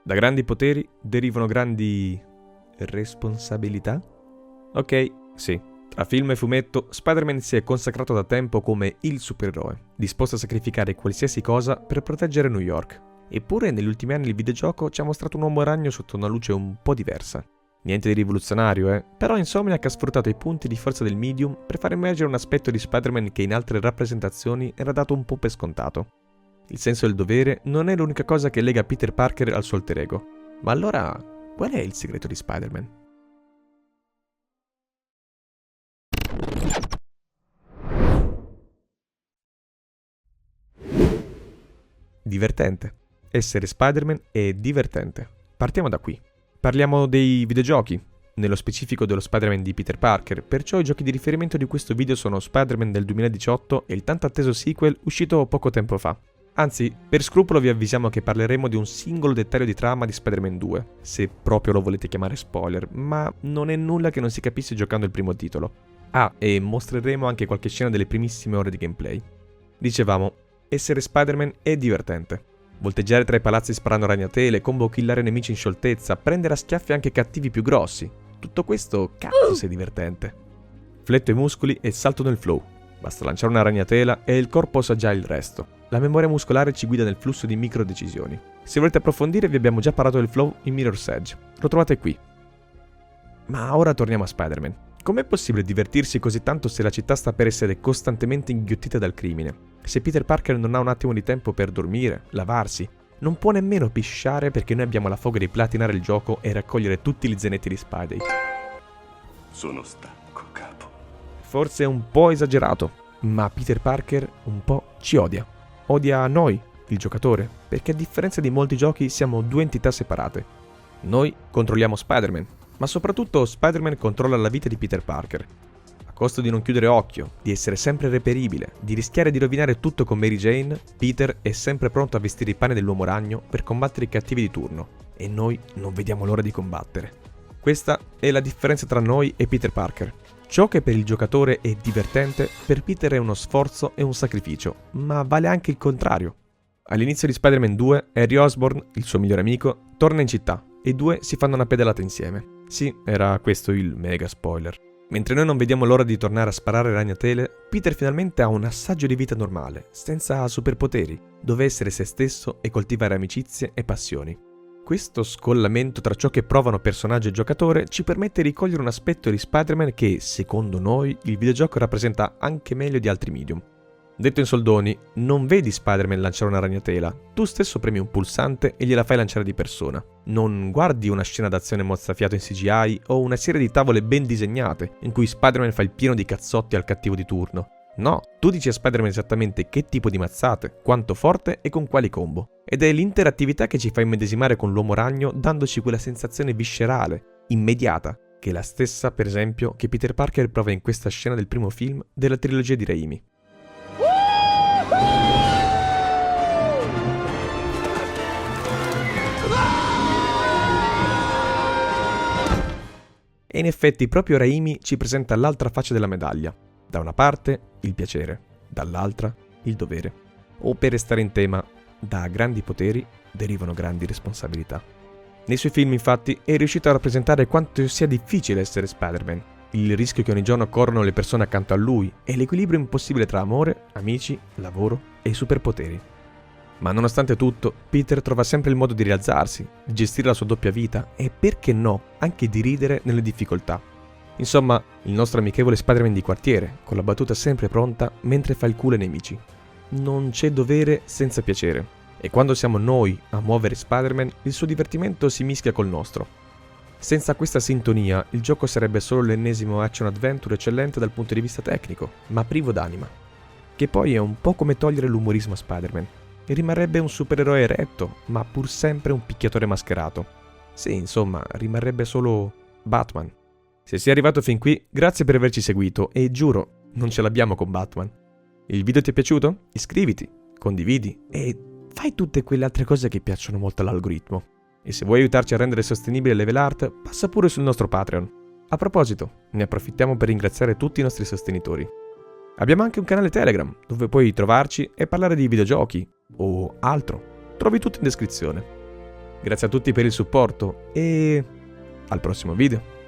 Da grandi poteri derivano grandi responsabilità? Ok, sì. Tra film e fumetto, Spider-Man si è consacrato da tempo come il supereroe, disposto a sacrificare qualsiasi cosa per proteggere New York. Eppure negli ultimi anni il videogioco ci ha mostrato un uomo ragno sotto una luce un po' diversa. Niente di rivoluzionario, però Insomniac ha sfruttato i punti di forza del medium per far emergere un aspetto di Spider-Man che in altre rappresentazioni era dato un po' per scontato. Il senso del dovere non è l'unica cosa che lega Peter Parker al suo alter ego. Ma allora, qual è il segreto di Spider-Man? Divertente. Essere Spider-Man è divertente. Partiamo da qui. Parliamo dei videogiochi, nello specifico dello Spider-Man di Peter Parker, perciò i giochi di riferimento di questo video sono Spider-Man del 2018 e il tanto atteso sequel uscito poco tempo fa. Anzi, per scrupolo vi avvisiamo che parleremo di un singolo dettaglio di trama di Spider-Man 2, se proprio lo volete chiamare spoiler, ma non è nulla che non si capisse giocando il primo titolo. Ah, e mostreremo anche qualche scena delle primissime ore di gameplay. Dicevamo, essere Spider-Man è divertente. Volteggiare tra i palazzi sparando ragnatele, combo killare nemici in scioltezza, prendere a schiaffi anche cattivi più grossi. Tutto questo, cazzo se è divertente. Fletto i muscoli e salto nel flow. Basta lanciare una ragnatela e il corpo sa già il resto. La memoria muscolare ci guida nel flusso di micro decisioni. Se volete approfondire vi abbiamo già parlato del flow in Mirror's Edge. Lo trovate qui. Ma ora torniamo a Spider-Man. Com'è possibile divertirsi così tanto se la città sta per essere costantemente inghiottita dal crimine? Se Peter Parker non ha un attimo di tempo per dormire, lavarsi, non può nemmeno pisciare perché noi abbiamo la foga di platinare il gioco e raccogliere tutti gli zanetti di Spidey. Sono stanco, capo. Forse è un po' esagerato, ma Peter Parker un po' ci odia. Odia noi, il giocatore, perché a differenza di molti giochi siamo due entità separate. Noi controlliamo Spider-Man, ma soprattutto Spider-Man controlla la vita di Peter Parker. A costo di non chiudere occhio, di essere sempre reperibile, di rischiare di rovinare tutto con Mary Jane, Peter è sempre pronto a vestire i panni dell'uomo ragno per combattere i cattivi di turno, e noi non vediamo l'ora di combattere. Questa è la differenza tra noi e Peter Parker. Ciò che per il giocatore è divertente, per Peter è uno sforzo e un sacrificio, ma vale anche il contrario. All'inizio di Spider-Man 2, Harry Osborn, il suo migliore amico, torna in città e i due si fanno una pedalata insieme. Sì, era questo il mega spoiler. Mentre noi non vediamo l'ora di tornare a sparare ragnatele, Peter finalmente ha un assaggio di vita normale, senza superpoteri, dove essere se stesso e coltivare amicizie e passioni. Questo scollamento tra ciò che provano personaggio e giocatore ci permette di cogliere un aspetto di Spider-Man che, secondo noi, il videogioco rappresenta anche meglio di altri medium. Detto in soldoni, non vedi Spider-Man lanciare una ragnatela, tu stesso premi un pulsante e gliela fai lanciare di persona. Non guardi una scena d'azione mozzafiato in CGI o una serie di tavole ben disegnate in cui Spider-Man fa il pieno di cazzotti al cattivo di turno. No, tu dici a Spider-Man esattamente che tipo di mazzate, quanto forte e con quali combo. Ed è l'interattività che ci fa immedesimare con l'uomo ragno dandoci quella sensazione viscerale, immediata, che è la stessa, per esempio, che Peter Parker prova in questa scena del primo film della trilogia di Raimi. E in effetti proprio Raimi ci presenta l'altra faccia della medaglia. Da una parte il piacere, dall'altra il dovere. O per restare in tema, da grandi poteri derivano grandi responsabilità. Nei suoi film infatti è riuscito a rappresentare quanto sia difficile essere Spider-Man, il rischio che ogni giorno corrono le persone accanto a lui e l'equilibrio impossibile tra amore, amici, lavoro e superpoteri. Ma nonostante tutto, Peter trova sempre il modo di rialzarsi, di gestire la sua doppia vita e, perché no, anche di ridere nelle difficoltà. Insomma, il nostro amichevole Spider-Man di quartiere, con la battuta sempre pronta mentre fa il culo ai nemici. Non c'è dovere senza piacere, e quando siamo noi a muovere Spider-Man, il suo divertimento si mischia col nostro. Senza questa sintonia, il gioco sarebbe solo l'ennesimo action adventure eccellente dal punto di vista tecnico, ma privo d'anima. Che poi è un po' come togliere l'umorismo a Spider-Man. E rimarrebbe un supereroe eretto, ma pur sempre un picchiatore mascherato. Sì, insomma, rimarrebbe solo Batman. Se sei arrivato fin qui, grazie per averci seguito e giuro, non ce l'abbiamo con Batman. Il video ti è piaciuto? Iscriviti, condividi e fai tutte quelle altre cose che piacciono molto all'algoritmo. E se vuoi aiutarci a rendere sostenibile Level Art, passa pure sul nostro Patreon. A proposito, ne approfittiamo per ringraziare tutti i nostri sostenitori. Abbiamo anche un canale Telegram, dove puoi trovarci e parlare di videogiochi o altro. Trovi tutto in descrizione. Grazie a tutti per il supporto e al prossimo video.